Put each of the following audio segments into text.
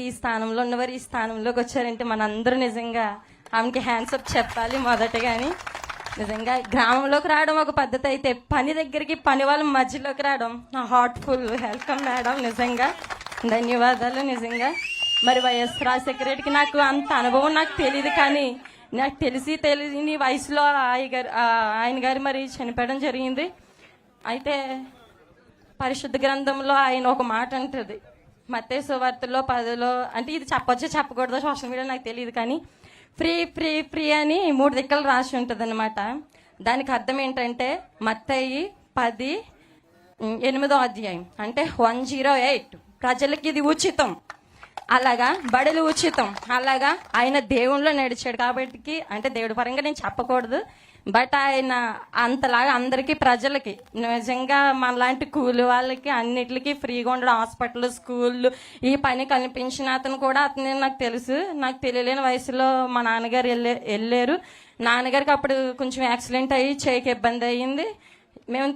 ఈ స్థానంలో ఉన్నవారు ఈ స్థానంలోకి వచ్చారంటే మనందరూ నిజంగా ఆమెకి హ్యాండ్సప్ చెప్పాలి మొదటగాని. నిజంగా గ్రామంలోకి రావడం ఒక పద్ధతి అయితే పని దగ్గరికి పని వాళ్ళ మధ్యలోకి రావడం నా హార్ట్ఫుల్ వెల్కమ్ మేడం. నిజంగా ధన్యవాదాలు. నిజంగా మరి వైఎస్ రాజశేఖర రెడ్డికి నాకు అంత అనుభవం నాకు తెలియదు, కానీ నాకు తెలియని వయసులో ఆయన గారు మరి చనిపోవడం జరిగింది. అయితే పరిశుద్ధ గ్రంథంలో ఆయన ఒక మాట అంటుంది, మత్తయి సువార్తలో 10లో, అంటే ఇది చెప్పొచ్చో చెప్పకూడదో సోషల్ మీడియా నాకు తెలియదు, కానీ ఫ్రీ ఫ్రీ ఫ్రీ అని 3 దిక్కలు రాసి ఉంటుంది అనమాట. దానికి అర్థం ఏంటంటే మత్తయి 10:8 అధ్యాయం అంటే 108 ప్రజలకి ఇది ఉచితం, అలాగా బడులు ఉచితం. అలాగా ఆయన దేవుళ్ళు నడిచాడు కాబట్టి, అంటే దేవుడి పరంగా నేను చెప్పకూడదు, బట్ ఆయన అంతలాగా అందరికీ ప్రజలకి నిజంగా మనలాంటి కూలి వాళ్ళకి అన్నిటికీ ఫ్రీగా ఉండడం, హాస్పిటల్ స్కూళ్ళు ఈ పని కనిపించిన అతను కూడా అతనే నాకు తెలుసు. నాకు తెలియలేని వయసులో మా నాన్నగారు వెళ్ళారు. నాన్నగారికి అప్పుడు కొంచెం యాక్సిడెంట్ అయ్యి చేయికి ఇబ్బంది అయ్యింది. మేము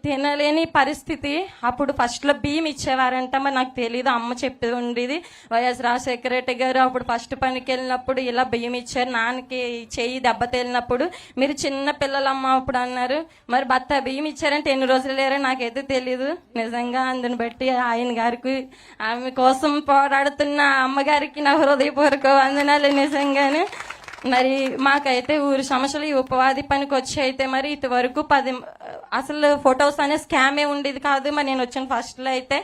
తినలేని పరిస్థితి. అప్పుడు ఫస్ట్లో బియ్యం ఇచ్చేవారంట, మరి నాకు తెలియదు, అమ్మ చెప్పి ఉండేది. వైఎస్ రాజశేఖర రెడ్డి గారు అప్పుడు ఫస్ట్ పనికి వెళ్ళినప్పుడు ఇలా బియ్యం ఇచ్చారు. నాన్నకి చెయ్యి దెబ్బ తేలినప్పుడు మీరు చిన్న పిల్లలమ్మ అప్పుడు అన్నారు. మరి భర్త బియ్యం ఇచ్చారంటే ఎన్ని రోజులు లేరో నాకైతే తెలియదు. నిజంగా అందుని బట్టి ఆయన గారికి, ఆమె కోసం పోరాడుతున్న అమ్మగారికి నా హృదయపూర్వక వందనాలు. నిజంగానే మరి మాకైతే ఊరి సమస్యలు ఈ ఉపాధి పనికి వచ్చి అయితే మరి ఇంతవరకు అసలు ఫొటోస్ అనే స్కామే ఉండేది కాదు. మరి నేను వచ్చిన ఫస్ట్లో అయితే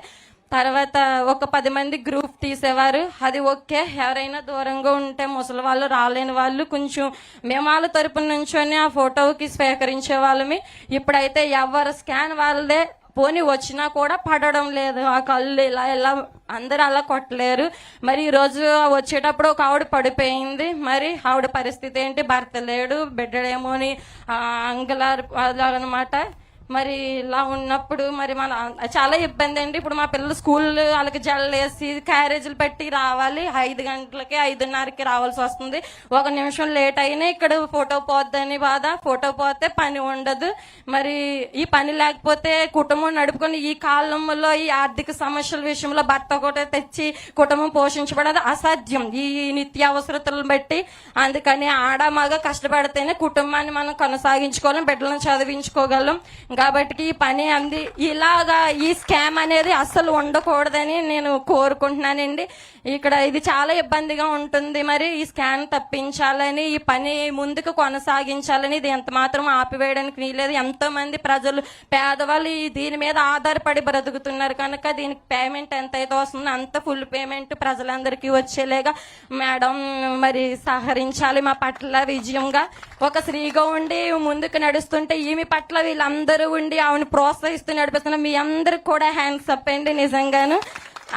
తర్వాత ఒక 10 మంది గ్రూప్ తీసేవారు. అది ఓకే, ఎవరైనా దూరంగా ఉంటే ముసలి వాళ్ళు రాలేని వాళ్ళు కొంచెం మేము వాళ్ళ తరపున నుంచొని ఆ ఫోటోకి స్వీకరించే వాళ్ళమి. ఇప్పుడైతే ఎవరు స్కాన్ వాళ్ళదే, పోనీ వచ్చినా కూడా పడడం లేదు. ఆ కళ్ళు ఇలా అందరూ అలా కొట్టలేరు. మరి ఈరోజు వచ్చేటప్పుడు ఒక ఆవిడ పడిపోయింది. మరి ఆవిడ పరిస్థితి ఏంటి, భర్త లేడు, బిడ్డడేమోని అనమాట. మరి ఇలా ఉన్నప్పుడు మరి మన చాలా ఇబ్బంది అండి. ఇప్పుడు మా పిల్లలు స్కూల్ వాళ్ళకి జల్లు వేసి క్యారేజీలు పెట్టి రావాలి, 5 గంటలకి 5:30కి రావాల్సి వస్తుంది. 1 నిమిషం లేట్ అయినా ఇక్కడ ఫోటో పోద్దని బాధ. ఫోటో పోతే పని ఉండదు. మరి ఈ పని లేకపోతే కుటుంబం నడుపుకొని ఈ కాలంలో ఈ ఆర్థిక సమస్యల విషయంలో భర్త కూడా తెచ్చి కుటుంబం పోషించబడదు అసాధ్యం ఈ నిత్యావసరతలను బట్టి. అందుకని ఆడ మగ కష్టపడితేనే కుటుంబాన్ని మనం కొనసాగించుకోగలం, బిడ్డలను చదివించుకోగలం. కాబట్టి ఈ పని అంది ఇలాగా ఈ స్కామ్ అనేది అస్సలు ఉండకూడదని నేను కోరుకుంటున్నానండి. ఇక్కడ ఇది చాలా ఇబ్బందిగా ఉంటుంది. మరి ఈ స్కామ్ తప్పించాలని, ఈ పని ముందుకు కొనసాగించాలని, ఇది ఎంత మాత్రం ఆపివేయడానికి వీలేదు. ఎంతో మంది ప్రజలు పేదవాళ్ళు దీని మీద ఆధారపడి బ్రతుకుతున్నారు కనుక దీనికి పేమెంట్ ఎంతైతే వస్తుందో అంత ఫుల్ పేమెంట్ ప్రజలందరికీ వచ్చేలాగా మేడం మరి సహకరించాలి మా పట్ల విజయంగా. ఒక స్త్రీగా ఉండి ముందుకు నడుస్తుంటే ఈమె పట్ల వీళ్ళందరూ ఉండి ఆవిని ప్రోత్సహిస్తూ నడిపిస్తున్నా. మీ అందరికి కూడా హ్యాండ్స్ అప్ అండి నిజంగాను.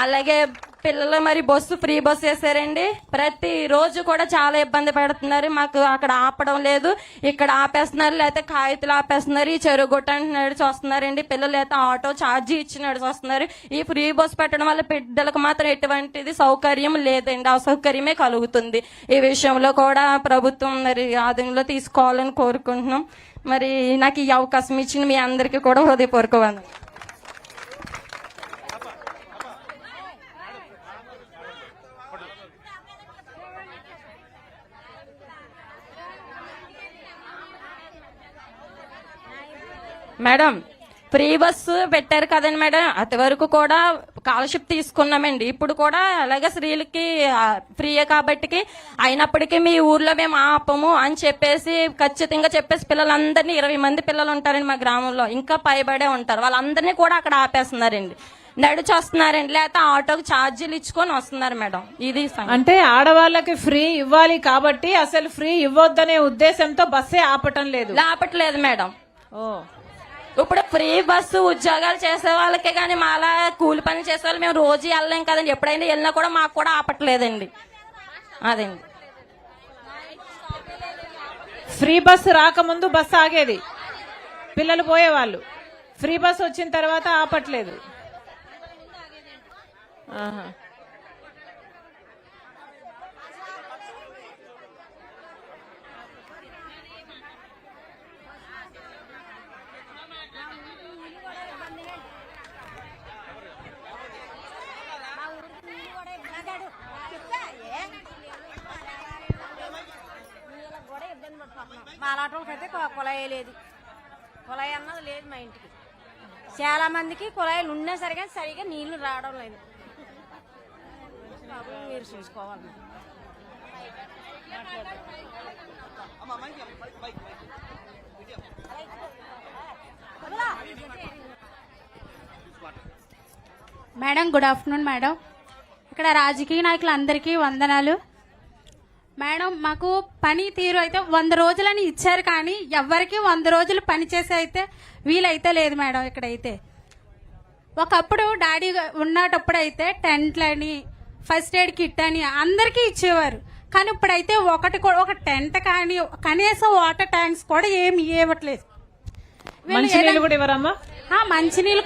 అలాగే పిల్లలు మరి ఫ్రీ బస్సు వేసారండి. ప్రతి రోజు కూడా చాలా ఇబ్బంది పడుతున్నారు. మాకు అక్కడ ఆపడం లేదు, ఇక్కడ ఆపేస్తున్నారు, లేకపోతే కాగితాలు ఆపేస్తున్నారు. ఈ చెరువు గుట్టానికి నడిచి వస్తున్నారండి పిల్లలు, అయితే ఆటో ఛార్జీ ఇచ్చి నడిచి వస్తున్నారు. ఈ ఫ్రీ బస్ పెట్టడం వల్ల బిడ్డలకు మాత్రం ఎటువంటిది సౌకర్యం లేదండి, అసౌకర్యమే కలుగుతుంది. ఈ విషయంలో కూడా ప్రభుత్వం మరి ఆధీనంలో తీసుకోవాలని కోరుకుంటున్నాం. మరి నాకు ఈ అవకాశం ఇచ్చిన మీ అందరికీ కూడా హృదయపూర్వక వందనాలు. మేడం ఫ్రీ బస్సు పెట్టారు కదండి మేడం, అది వరకు కూడా స్కాలర్షిప్ తీసుకున్నామండి. ఇప్పుడు కూడా అలాగే స్త్రీలకి ఫ్రీయే కాబట్టి అయినప్పటికీ మీ ఊర్లో మేము ఆపము అని చెప్పేసి ఖచ్చితంగా చెప్పేసి పిల్లలందరినీ 20 మంది పిల్లలు ఉంటారండి మా గ్రామంలో, ఇంకా పైబడే ఉంటారు. వాళ్ళందరినీ కూడా అక్కడ ఆపేస్తున్నారండి, నడిచి వస్తున్నారండి, లేకపోతే ఆటోకి ఛార్జీలు ఇచ్చుకొని వస్తున్నారు మేడం. ఇది అంటే ఆడవాళ్ళకి ఫ్రీ ఇవ్వాలి కాబట్టి అసలు ఫ్రీ ఇవ్వద్దనే ఉద్దేశంతో బస్సే ఆపట్లేదు మేడం. ఇప్పుడు ఫ్రీ బస్సు ఉద్యోగాలు చేసే వాళ్ళకే కానీ మాలా కూలి పని చేసే వాళ్ళు మేము రోజు వెళ్ళలేం కదండి. ఎప్పుడైనా వెళ్ళినా కూడా మాకు కూడా ఆపట్లేదండి. అదండి, ఫ్రీ బస్సు రాకముందు బస్సు ఆగేది, పిల్లలు పోయేవాళ్ళు. ఫ్రీ బస్సు వచ్చిన తర్వాత ఆపట్లేదు. మా అలాంటి అయితే కుళాయి లేదు, కుళాయి అన్నది లేదు మా ఇంటికి. చాలా మందికి కుళాయిలు ఉన్నా సరిగా నీళ్లు రావడం లేదు. మీరు చూసుకోవాలి. Madam good afternoon madam. ఇక్కడ రాజకీయ నాయకులందరికీ వందనాలు. మేడం మాకు పని తీరు అయితే 100 రోజులని ఇచ్చారు, కానీ ఎవరికి 100 రోజులు పని చేసే అయితే వీలైతే లేదు మేడం. ఇక్కడైతే ఒకప్పుడు డాడీ ఉన్నటప్పుడు అయితే టెంట్లని ఫస్ట్ ఎయిడ్ కిట్ అని అందరికీ ఇచ్చేవారు, కానీ ఇప్పుడైతే ఒక టెంట్ కానీ కనీసం వాటర్ ట్యాంక్స్ కూడా ఏమి ఇవ్వట్లేదు. మంచినీళ్ళు కూడా ఇవ్వరమ్మా? మంచినీళ్ళు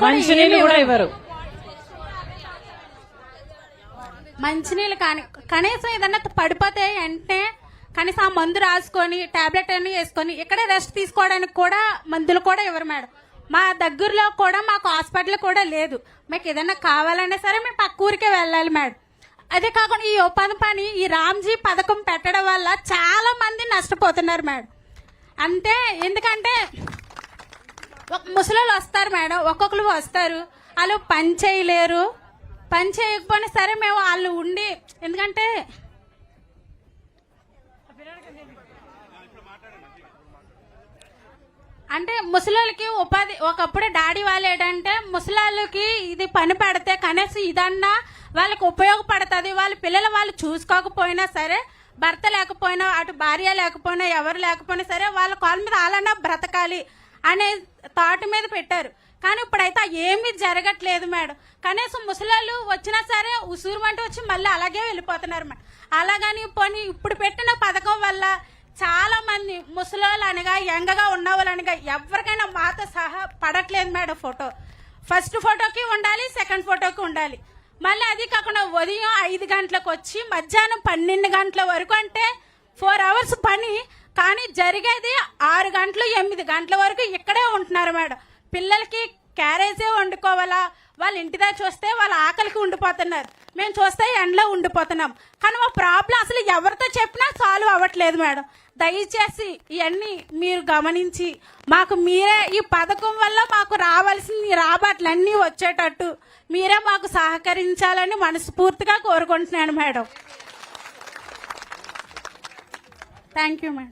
కూడా ఇవ్వరు. మంచినీళ్ళు కానీ కనీసం ఏదన్నా పడిపోతే వెంటనే కనీసం ఆ మందు రాసుకొని టాబ్లెట్ అన్ని వేసుకొని ఇక్కడే రెస్ట్ తీసుకోవడానికి కూడా మందులు కూడా ఇవ్వరు మేడం. మా దగ్గరలో కూడా మాకు హాస్పిటల్ కూడా లేదు. మీకు ఏదైనా కావాలన్నా సరే మేము పక్క ఊరికే వెళ్ళాలి మేడం. అదే కాకుండా ఈ ఉపాధి పని ఈ రామ్జీ పథకం పెట్టడం వల్ల చాలా మంది నష్టపోతున్నారు మేడం. అంతే, ఎందుకంటే ముసలోళ్ళు వస్తారు మేడం, ఒక్కొక్కరు వస్తారు, వాళ్ళు పని చేయలేరు. పని చేయకపోయినా సరే మేము వాళ్ళు ఉండి, ఎందుకంటే అంటే ముసలోళ్ళకి ఉపాధి ఒకప్పుడు డాడీ వాళ్ళు ఏంటంటే ముసలాళ్ళకి ఇది పని పెడితే కనీసం ఇదన్నా వాళ్ళకి ఉపయోగపడుతుంది. వాళ్ళ పిల్లలు వాళ్ళు చూసుకోకపోయినా సరే, భర్త లేకపోయినా అటు భార్య లేకపోయినా ఎవరు లేకపోయినా సరే వాళ్ళ కాళ్ళ మీద వాళ్ళన్నా బ్రతకాలి అనే థాట్ మీద పెట్టారు. కానీ ఇప్పుడైతే ఏమీ జరగట్లేదు మేడం. కనీసం ముసలాళ్ళు వచ్చినా సరే ఉసూరుమంటూ వచ్చి మళ్ళీ అలాగే వెళ్ళిపోతున్నారు మేడం. అలాగని పోనీ ఇప్పుడు పెట్టిన పథకం వల్ల చాలా మంది ముసలోళ్ళు అనగా యంగగా ఉన్న వాళ్ళు అనగా ఎవరికైనా మాతో సహా పడట్లేదు మేడం. ఫస్ట్ ఫోటోకి ఉండాలి, సెకండ్ ఫోటోకి ఉండాలి. మళ్ళీ అది కాకుండా ఉదయం 5 గంటలకు వచ్చి మధ్యాహ్నం 12 గంటల వరకు, అంటే 4 అవర్స్ పని, కానీ జరిగేది 6 గంటలు 8 గంటల వరకు ఇక్కడే ఉంటున్నారు మేడం. పిల్లలకి క్యారేజే వండుకోవాలా, వాళ్ళ ఇంటి దగ్గర చూస్తే వాళ్ళ ఆకలికి ఉండిపోతున్నారు, మేము చూస్తే ఎండలో ఉండిపోతున్నాం. కానీ మా ప్రాబ్లం అసలు ఎవరితో చెప్పినా సాల్వ్ అవ్వట్లేదు మేడం. దయచేసి ఇవన్నీ మీరు గమనించి మాకు మీరే ఈ పథకం వల్ల మాకు రావాల్సిన రాబట్లన్నీ వచ్చేటట్టు మీరే మాకు సహకరించాలని మనస్ఫూర్తిగా కోరుకుంటున్నాను మేడం. Thank you madam.